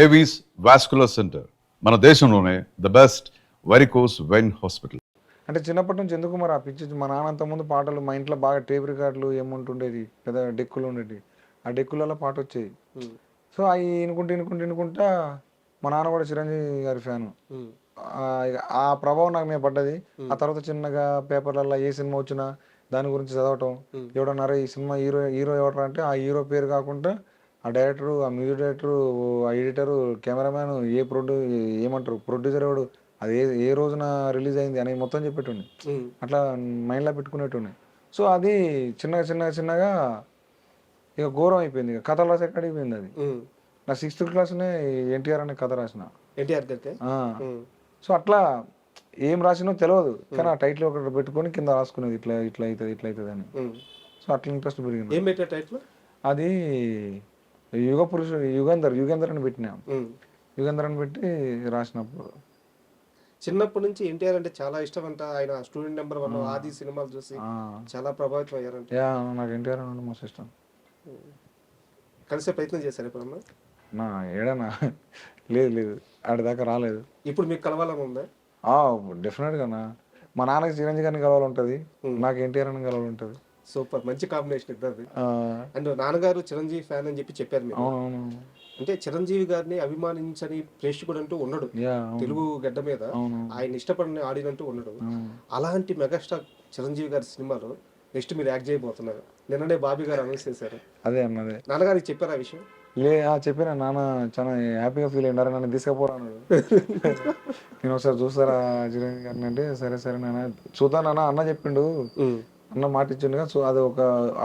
Avis vascular centre మన దేశంలోనే the best varicose vein hospital. అంటే చిన్నప్పటి నుంచి ఎందుకు మరి ఆ పిచ్చి మా నాన్న అంతకుముందు పాటలు మా ఇంట్లో బాగా టేప్ రికార్డులు ఏముంటుండేది పెద్ద డెక్కులు ఉండేవి ఆ డెక్కులలో పాట వచ్చేది. సో అవి వినుకుంటా మా నాన్న కూడా చిరంజీవి గారి ఫ్యాను. ఆ ప్రభావం నాకు మీద పడ్డది. ఆ తర్వాత చిన్నగా పేపర్లలో ఏ సినిమా వచ్చినా దాని గురించి చదవటం, ఎవడన్నారా ఈ సినిమా హీరో హీరో ఎవడరా అంటే ఆ హీరో పేరు కాకుండా ఆ డైరెక్టరు, ఆ మ్యూజిక్ డైరెక్టరు, ఆ ఎడిటరు, కెమెరామ్యాన్, ఏమంటారు ప్రొడ్యూసర్ ఎవడు, అది ఏ రోజున రిలీజ్ అయింది అని మొత్తం చెప్పేటండి. అట్లా మైండ్లో పెట్టుకునేటండి. సో అది చిన్నగా ఇక ఘోరం అయిపోయింది. ఇక కథలు రాసి ఎక్కడికి పోయింది అది. నా 6th క్లాస్నే ఎన్టీఆర్ అనే కథ రాసిన. సో అట్లా ఏం రాసినో తెలియదు, కానీ ఆ టైటిల్ ఒకటి పెట్టుకొని కింద రాసుకునేది ఇట్లా అవుతుంది అని. సో అట్లా ఇంట్రెస్ట్ పెరిగింది. అది యుగ పురుషుడు యుగంధర్ అని పెట్టినా. యుగంధర్ అని పెట్టి రాసినప్పుడు చిన్నప్పటి నుంచి ఎన్టీఆర్ అంటే చాలా ఇష్టం అంట. ఆయన స్టూడెంట్ నెంబర్ 1 ఆది సినిమాలు చూసి చాలా ప్రభావితం అయ్యారంట. నాకు ఎన్టీఆర్ అంటే మస్తు ఇష్టం. కలిసే ప్రయత్నం చేశారు ఎప్పుడన్నా? నా ఏడనా లేదు ఆడిదాకా రాలేదు. ఇప్పుడు మీకు కలవాలని ఉందా? డెఫినెట్గా మా నాన్నకి చిరంజీవి గారిని కలవాలంటది, నాకు ఎన్టీఆర్ అని కలవాలంటది. సూపర్, మంచి కాంబినేషన్ ఇద్దరిది. అండ్ నాన్నగారు చిరంజీవి ఫ్యాన్ అని చెప్పారు మీరు. అంటే చిరంజీవి గారిని అభిమానించని ప్రేక్షకుడు అంటూ ఉండడు తెలుగు గడ్డ మీద, ఆయన ఇష్టపడిన ఆడినంటూ ఉండడు. అలాంటి మెగాస్టార్ చిరంజీవి గారి సినిమాలో నెక్స్ట్ మీరు యాక్ట్ చేయబోతున్నారు. నిన్ననే బాబీ గారు అనౌన్స్ చేశారు. అదే అన్నదే నాన్నగారికి చెప్పారు ఆ విషయం? చెప్పిన నాన్న చాలా హ్యాపీగా ఫీల్ అయ్యారు. నన్ను తీసుకుపోరాను నేను ఒకసారి చూస్తారా చిరంజీవి గారిని అంటే, సరే నాన్న చూద్దాం నాన్న అన్న చెప్పిండు, అన్న మాట ఇచ్చిండుగా. సో అది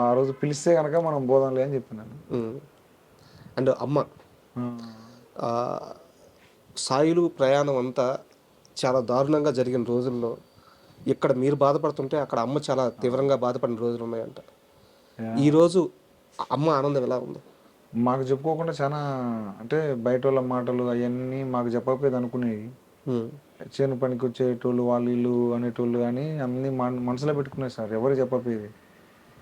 ఆ రోజు పిలిస్తే కనుక మనం పోదాంలే అని చెప్పినాను. అండ్ అమ్మ సాయిలు ప్రయాణం అంతా చాలా దారుణంగా జరిగిన రోజుల్లో ఇక్కడ మీరు బాధపడుతుంటే అక్కడ అమ్మ చాలా తీవ్రంగా బాధపడిన రోజులు ఉన్నాయంట. ఈరోజు అమ్మ ఆనందం ఎలా ఉంది? మాకు చెప్పుకోకుండా చాలా, అంటే బయట వాళ్ళ మాటలు అవన్నీ మాకు చెప్పకపోయేది అనుకునేవి. చేను పనికి వచ్చేటోళ్ళు వాళ్ళు వీళ్ళు అనేటోళ్ళు కానీ అన్ని మనసులో పెట్టుకునేది సార్, ఎవరు చెప్పకపోయేది.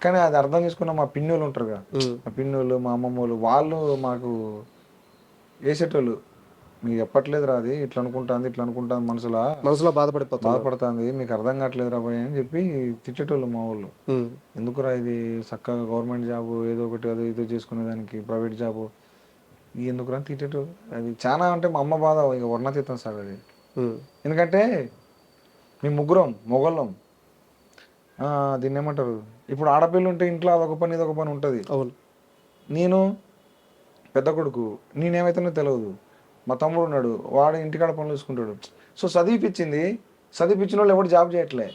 కానీ అది అర్థం చేసుకున్న మా పిన్నోళ్ళు ఉంటారుగా, మా పిన్నోళ్ళు మా అమ్మమ్మ వాళ్ళు మాకు వేసేటోళ్ళు, మీకు చెప్పట్లేదురా అది ఇట్లా అనుకుంటాను మనసులో బాధపడుతుంది, మీకు అర్థం కావట్లేదు రాబోయ్ అని చెప్పి తిట్టేటోళ్ళు మా వాళ్ళు. ఎందుకురా ఇది చక్కగా గవర్నమెంట్ జాబ్ ఏదో ఒకటి అది ఏదో చేసుకునేదానికి ప్రైవేట్ జాబ్ ఎందుకురా తిట్టేటోళ్ళు. అది చాలా అంటే మా అమ్మ బాధ ఇక వర్ణతీతం సార్ అది. ఎందుకంటే మేము ముగ్గురం మొగళ్ళం, దీన్ని ఏమంటారు, ఇప్పుడు ఆడపిల్ల ఉంటే ఇంట్లో అదొక పని ఇదొక పని ఉంటుంది. నేను పెద్ద కొడుకు, నేనేమైతేనో తెలియదు. మా తమ్ముడు ఉన్నాడు, వాడు ఇంటికాడ పనులు చూసుకుంటాడు. సో చదివిపించిన వాళ్ళు ఎవడు జాబ్ చేయట్లే.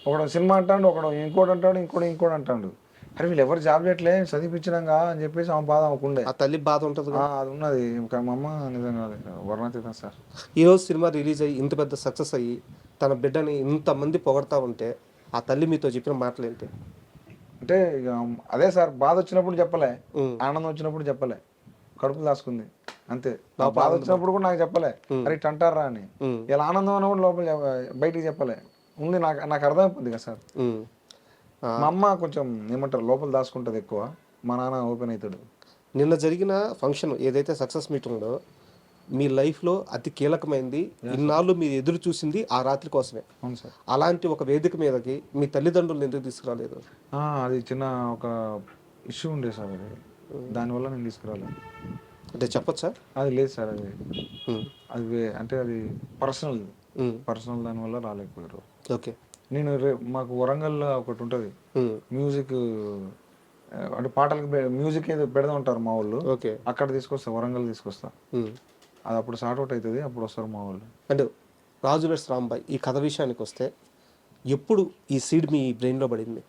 ఒకడు సినిమా అంటాడు, ఒకడు ఇంకోటి అంటాడు, ఇంకోటి అంటాడు. అరే వీళ్ళు ఎవరు జాబ్ చేయట్లే చదివిపించినాగా అని చెప్పేసి ఆమె బాధ అవ్వకుండే. ఆ తల్లి బాధ ఉంటుంది, అది ఉన్నది. మా అమ్మ నిజంగా వర్ణతీతం సార్. ఈరోజు సినిమా రిలీజ్ అయ్యి ఇంత పెద్ద సక్సెస్ అయ్యి తన బిడ్డని ఇంతమంది పొగడతా ఉంటే ఆ తల్లి మీతో చెప్పిన మాటలు ఏంటి? అంటే ఇక అదే సార్, బాధ వచ్చినప్పుడు చెప్పలే, ఆనందం వచ్చినప్పుడు చెప్పలే, కడుపులు దాచుకుంది అంతే. బాధ వచ్చినప్పుడు కూడా నాకు చెప్పలే, అరే ఇట్ అంటారా అని. ఇలా ఆనందం అన్న కూడా లోపల బయటికి చెప్పలే, ఉంది నాకు అర్థమైపోద్ది కదా సార్. మా అమ్మ కొంచెం ఏమంటారు లోపల దాచుకుంటుంది ఎక్కువ, మా నాన్న ఓపెన్ అవుతాడు. నిన్న జరిగిన ఫంక్షన్ ఏదైతే సక్సెస్ మీట్ ఉందో మీ లైఫ్లో అతి కీలకమైంది, ఇన్నాళ్ళు మీరు ఎదురు చూసింది ఆ రాత్రి కోసమే. అవును సార్. అలాంటి ఒక వేదిక మీదకి మీ తల్లిదండ్రులు ఎందుకు తీసుకురాలేదు? అది చిన్న ఒక ఇష్యూ ఉండే సార్, అది దానివల్ల నేను తీసుకురాలేదు. అంటే చెప్పొచ్చా? అది లేదు సార్, అది అంటే అది పర్సనల్ దానివల్ల రాలేకపోయారు. ఓకే. నేను మాకు వరంగల్లో ఒకటి ఉంటుంది మ్యూజిక్, అంటే పాటలకు మ్యూజిక్ ఏదో పెడదా ఉంటారు మా వాళ్ళు, అక్కడ తీసుకొస్తా, వరంగల్ తీసుకొస్తా. అది అప్పుడు సార్ట్ అవుట్ అవుతుంది, అప్పుడు వస్తారు మా వాళ్ళు. అంటే రాజు వెడ్స్ రాంబాయ్ ఈ కథ విషయానికి వస్తే ఎప్పుడు ఈ సీడ్ మీ బ్రెయిన్లో పడింది?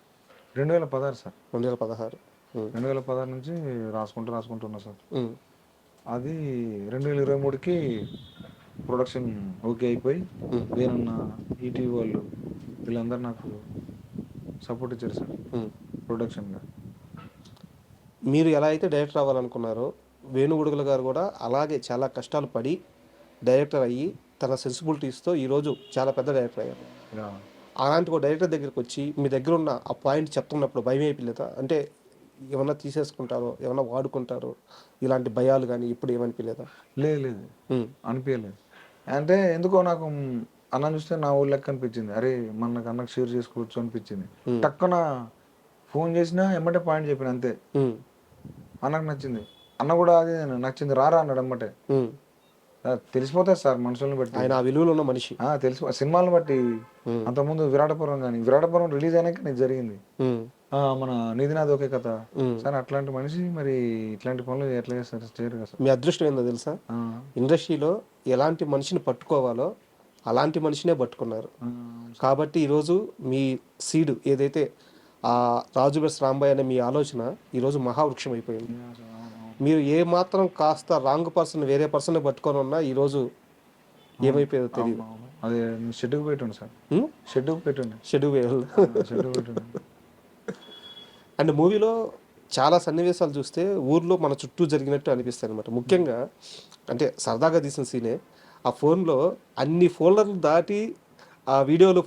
2016 సార్. 2016 నుంచి రాసుకుంటున్నా సార్. అది 2023కి ప్రొడక్షన్ ఓకే అయిపోయి వేరన్న ఈటీవీ వాళ్ళు వీళ్ళందరూ నాకు సపోర్ట్ ఇచ్చారు సార్ ప్రొడక్షన్గా. మీరు ఎలా అయితే డైరెక్టర్ అవ్వాలనుకున్నారో వేణుగుడుగుల గారు కూడా అలాగే చాలా కష్టాలు పడి డైరెక్టర్ అయ్యి తన సెన్సిబిలిటీస్తో ఈరోజు చాలా పెద్ద డైరెక్టర్ అయ్యారు. అలాంటి ఒక డైరెక్టర్ దగ్గరికి వచ్చి మీ దగ్గర ఉన్న ఆ పాయింట్ చెప్తున్నప్పుడు భయం అయిపోలేదా? అంటే ఏమన్నా తీసేసుకుంటారో ఏమన్నా వాడుకుంటారో ఇలాంటి భయాలు కానీ ఇప్పుడు ఏమనిపించలేదా? లేదు లేదు అనిపించలేదు. అంటే ఎందుకో నాకు అన్నం చూస్తే నా ఊళ్ళో లెక్క అనిపించింది. అరే మనకు అన్నకు షేర్ చేసుకోవచ్చు అనిపించింది. టక్కున ఫోన్ చేసినా ఎమ్మటే పాయింట్ చెప్పిన అంతే. అన్నకు నచ్చింది. అన్న కూడా అది నచ్చింది రారా అన్నాడు ఎమ్మటే. తెలిసిపోతుంది సార్ మనుషుల్ని బట్టి. ఆయన ఆ విలువలో ఉన్న మనిషి. తెలిసి సినిమాలను బట్టి. అంతకుముందు విరాటపురం కానీ విరాటపురం రిలీజ్ అయినాక నీకు జరిగింది. మన నిధినాథ్ ఒకే కథ సార్. అట్లాంటి మనిషి మరి ఇట్లాంటి పనులు ఎట్లా చేస్తారు? చేయరు కదా సార్. మీ అదృష్టం ఏందో తెలుసా, ఇండస్ట్రీలో ఎలాంటి మనిషిని పట్టుకోవాలో అలాంటి మనిషినే పట్టుకున్నారు. కాబట్టి ఈరోజు మీ సీడ్ ఏదైతే ఆ రాజు బెస్ రాంబాయ్ అనే మీ ఆలోచన ఈరోజు మహావృక్షం అయిపోయింది. మీరు ఏ మాత్రం కాస్త రాంగ్ పర్సన్ వేరే పర్సన్ పట్టుకొని ఉన్నా ఈరోజు ఏమైపోయేదో తెలియదు. అదే షెడ్యూల్ పెట్టండి సార్. షెడ్యూల్ పెట్టండి. షెడ్యూల్ పెట్టండి. అండ్ మూవీలో చాలా సన్నివేశాలు చూస్తే ఊర్లో మన చుట్టూ జరిగినట్టు అనిపిస్తాయి అనమాట. ముఖ్యంగా అంటే సరదాగా తీసిన సీనే ఆ ఫోన్లో అన్ని ఫోల్డర్లు దాటి ఆ వీడియోలో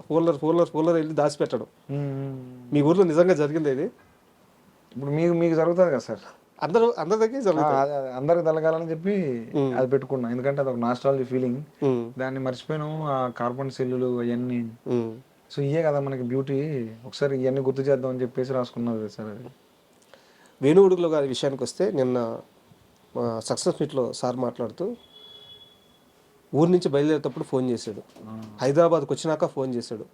ఫోల్డర్ వెళ్ళి దాచిపెట్టడం. మీ ఊర్లో నిజంగా జరిగింది ఇది? ఇప్పుడు మీకు జరుగుతుంది కదా సార్. అందరి దగ్గర జరుగుతుంది. అందరికి తలగాలని చెప్పి అది పెట్టుకున్నా. ఎందుకంటే అది ఒక నాస్టాలజీ ఫీలింగ్. దాన్ని మర్చిపోయాను. ఆ కార్బన్ సెల్లులు అవన్నీ. సో ఇయే కదా మనకి బ్యూటీ. ఒకసారి ఇవన్నీ గుర్తు చేద్దాం అని చెప్పేసి రాసుకున్నారు సార్. అది వేణుగుడుగుల గారి విషయానికి వస్తే నిన్న సక్సెస్ మీట్లో సార్ మాట్లాడుతూ ఊరి నుంచి బయలుదేరేటప్పుడు ఫోన్ చేశాడు. హైదరాబాద్కి వచ్చినాక ఫోన్ చేశాడు.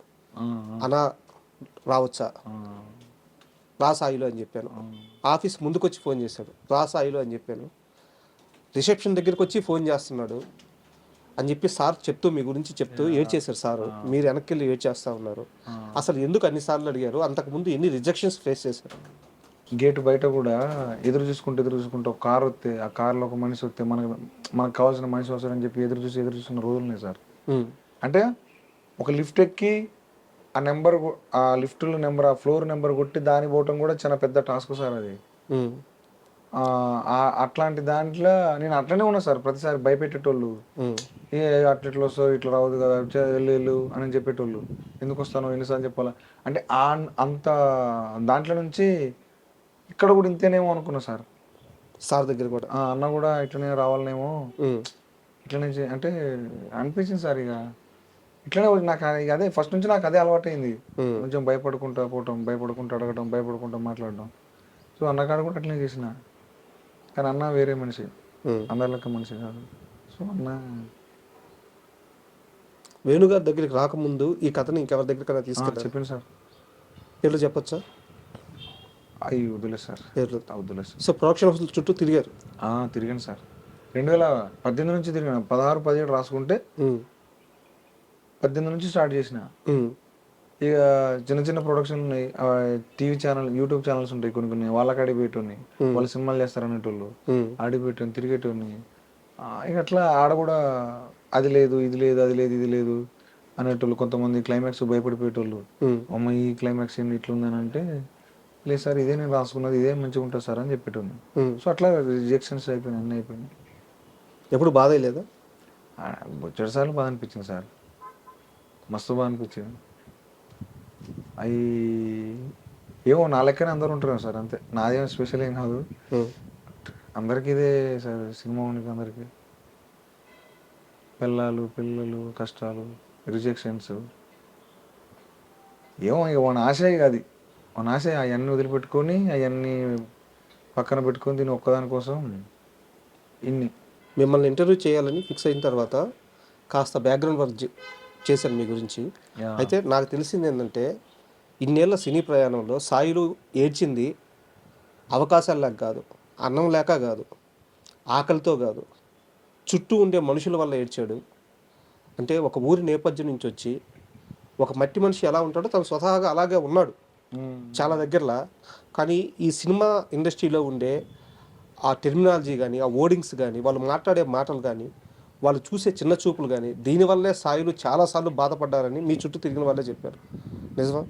అనా రావచ్చా, రా సాయిలో అని చెప్పాను. ఆఫీస్ ముందుకు వచ్చి ఫోన్ చేశాడు, రా సాయిలో అని చెప్పాను. రిసెప్షన్ దగ్గరికి వచ్చి ఫోన్ చేస్తున్నాడు అని చెప్పి సార్ చెప్తూ మీ గురించి చెప్తూ ఏడ్చేశారు సారు. మీరు వెనక్కి వెళ్ళి ఏడ్చేస్తూ ఉన్నారు. అసలు ఎందుకు అన్నిసార్లు అడిగారు? అంతకుముందు ఎన్ని రిజెక్షన్స్ ఫేస్ చేశారు? గేట్ బయట కూడా ఎదురు చూసుకుంటూ ఒక కార్ వస్తే ఆ కార్లో ఒక మనిషి వస్తే మనకు కావాల్సిన మనిషి వస్తారని చెప్పి ఎదురు చూస్తున్న రోజులు ఉన్నాయి సార్. అంటే ఒక లిఫ్ట్ ఎక్కి ఆ నెంబర్, ఆ లిఫ్ట్లో నెంబర్, ఆ ఫ్లోర్ నెంబర్ కొట్టి దాని పోవటం కూడా చాలా పెద్ద టాస్క్ సార్ అది. అట్లాంటి దాంట్లో నేను అట్లనే ఉన్నా సార్. ప్రతిసారి భయపెట్టేటోళ్ళు, ఏ అట్లా వస్తావు ఇట్లా రావద్దు కదా వెళ్ళు అని చెప్పేటోళ్ళు. ఎందుకు వస్తాను ఎన్నిసార్లు చెప్పాలా అంటే అంత దాంట్లో నుంచి ఇక్కడ కూడా ఇంతేనేమో అనుకున్నా సార్. సార్ దగ్గర కూడా అన్న కూడా ఇట్లనే రావాలనేమో ఇట్లనే అంటే అనిపించింది సార్. ఇక ఇట్లనే నాకు అదే ఫస్ట్ నుంచి నాకు అదే అలవాటైంది. కొంచెం భయపడుకుంటా పోవటం, భయపడుకుంటూ అడగటం, భయపడుకుంటూ మాట్లాడడం. సో అన్నకాడ కూడా అట్లనే చేసిన. కానీ అన్న వేరే మనిషి, అందరిలెక్క మనిషి కాదు. సో అన్న వేణుగారి దగ్గరికి రాకముందు ఈ కథని ఇంకెవరి దగ్గర తీసుకెళ్ళి చెప్పింది సార్. పేర్లు చెప్పొచ్చా? అవి వదిలేదు సార్. పేర్లు వదిలేదు సార్. సో ప్రొడక్షన్ హౌస్ చుట్టూ తిరిగారు? తిరిగాను సార్. 2018 నుంచి తిరిగాను. 16, 17 రాసుకుంటే 18 నుంచి స్టార్ట్ చేసిన. ఇక చిన్న ప్రొడక్షన్ ఉన్నాయి. టీవీ ఛానల్, యూట్యూబ్ ఛానల్స్ ఉంటాయి కొన్ని. వాళ్ళకి అడిగిపెట్టుని వాళ్ళు సినిమాలు చేస్తారు అనేటోళ్ళు అడిగిపెట్టుని తిరిగేటోని. ఇక అట్లా ఆడ కూడా అది లేదు ఇది లేదు అది లేదు ఇది లేదు అనేటోళ్ళు. కొంతమంది క్లైమాక్స్ భయపడిపోయేటోళ్ళు. అమ్మ ఈ క్లైమాక్స్ ఏంటి ఇట్లుందని అంటే, లేదు సార్ ఇదే నేను రాసుకున్నది, ఇదే మంచిగా ఉంటుంది సార్ అని చెప్పేటోని. సో అట్లా రిజెక్షన్స్ అయిపోయినాయి, అన్నీ అయిపోయినాయి. ఎప్పుడు బాధ లేదా? బొచ్చడి సార్లు బాధ అనిపించింది సార్. మస్తు బాగా అనిపించింది. అవి ఏమో నా లెక్కనే అందరూ ఉంటారు సార్. అంతే, నాదేమో స్పెషల్ ఏం కాదు. అందరికీ ఇదే సార్ సినిమా ఉంది. అందరికీ పిల్లలు కష్టాలు, రిజెక్షన్స్. ఏమో ఇక మన ఆశయం కాదు. మన ఆశ అవన్నీ వదిలిపెట్టుకొని అవన్నీ పక్కన పెట్టుకొని దీన్ని ఒక్కదాని కోసం ఇన్ని. మిమ్మల్ని ఇంటర్వ్యూ చేయాలని ఫిక్స్ అయిన తర్వాత కాస్త బ్యాక్గ్రౌండ్ వర్క్ చేశాను మీ గురించి. అయితే నాకు తెలిసింది ఏంటంటే, ఇన్నేళ్ల సినీ ప్రయాణంలో సాయిలు ఏడ్చింది అవకాశాలు లేక కాదు, అన్నం లేక కాదు, ఆకలితో కాదు, చుట్టూ ఉండే మనుషుల వల్ల ఏడ్చాడు. అంటే ఒక ఊరి నేపథ్యం నుంచి వచ్చి ఒక మట్టి మనిషి ఎలా ఉంటాడో తను స్వతహాగా అలాగే ఉన్నాడు చాలా దగ్గరలా. కానీ ఈ సినిమా ఇండస్ట్రీలో ఉండే ఆ టెర్మినాలజీ కానీ, ఆ ఓడింగ్స్ కానీ, వాళ్ళు మాట్లాడే మాటలు కానీ, వాళ్ళు చూసే చిన్న చూపులు కానీ, దీనివల్లే సాయిలు చాలాసార్లు బాధపడ్డారని మీ చుట్టూ తిరిగిన వాళ్ళే చెప్పారు. నిజమా?